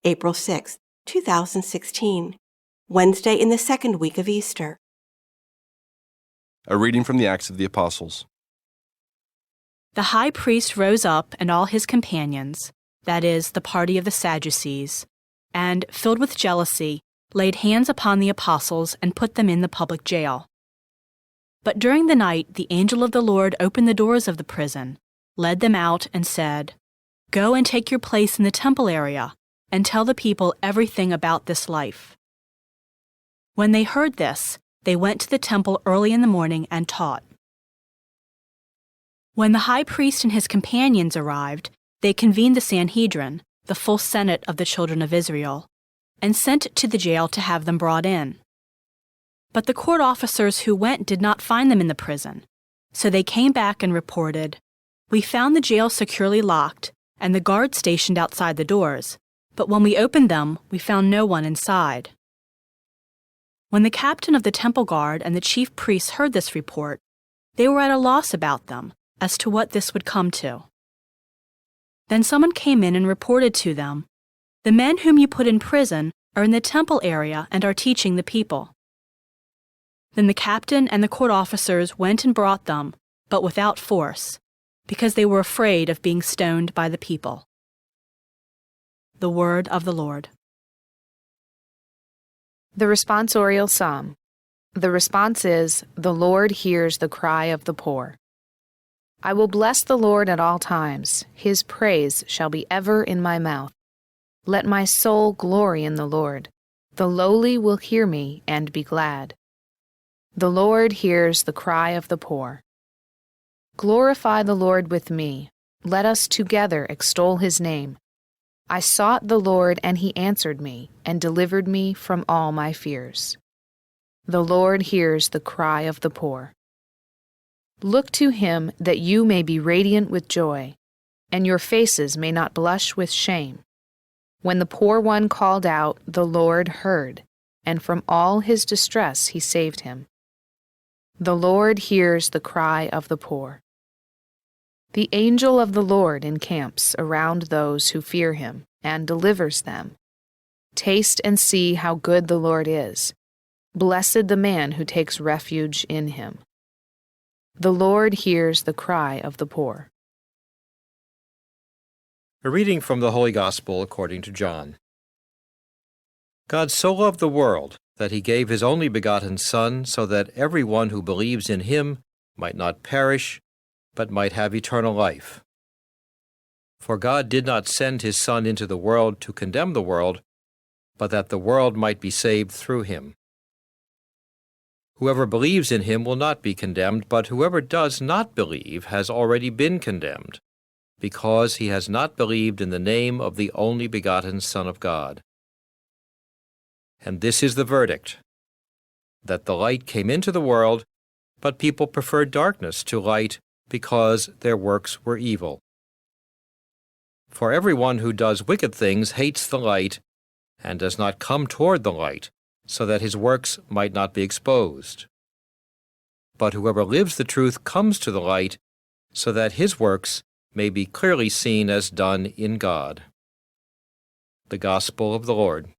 April 6, 2016, Wednesday in the second week of Easter. A reading from the Acts of the Apostles. The high priest rose up and all his companions, that is, the party of the Sadducees, and, filled with jealousy, laid hands upon the apostles and put them in the public jail. But during the night the angel of the Lord opened the doors of the prison, led them out, and said, "Go and take your place in the temple area, and tell the people everything about this life." When they heard this, they went to the temple early in the morning and taught. When the high priest and his companions arrived, they convened the Sanhedrin, the full Senate of the children of Israel, and sent to the jail to have them brought in. But the court officers who went did not find them in the prison, so they came back and reported, "We found the jail securely locked and the guards stationed outside the doors, but when we opened them, we found no one inside." When the captain of the temple guard and the chief priests heard this report, they were at a loss about them, as to what this would come to. Then someone came in and reported to them, "The men whom you put in prison are in the temple area and are teaching the people." Then the captain and the court officers went and brought them, but without force, because they were afraid of being stoned by the people. The word of the Lord. The responsorial psalm. The response is, "The Lord hears the cry of the poor." I will bless the Lord at all times. His praise shall be ever in my mouth. Let my soul glory in the Lord. The lowly will hear me and be glad. The Lord hears the cry of the poor. Glorify the Lord with me. Let us together extol his name. I sought the Lord, and he answered me, and delivered me from all my fears. The Lord hears the cry of the poor. Look to him that you may be radiant with joy, and your faces may not blush with shame. When the poor one called out, the Lord heard, and from all his distress he saved him. The Lord hears the cry of the poor. The angel of the Lord encamps around those who fear him, and delivers them. Taste and see how good the Lord is. Blessed the man who takes refuge in him. The Lord hears the cry of the poor. A reading from the Holy Gospel according to John. God so loved the world that he gave his only begotten Son, so that everyone who believes in him might not perish, but might have eternal life. For God did not send his Son into the world to condemn the world, but that the world might be saved through him. Whoever believes in him will not be condemned, but whoever does not believe has already been condemned, because he has not believed in the name of the only begotten Son of God. And this is the verdict, that the light came into the world, but people preferred darkness to light because their works were evil. For everyone who does wicked things hates the light and does not come toward the light, so that his works might not be exposed. But whoever lives the truth comes to the light, so that his works may be clearly seen as done in God. The Gospel of the Lord.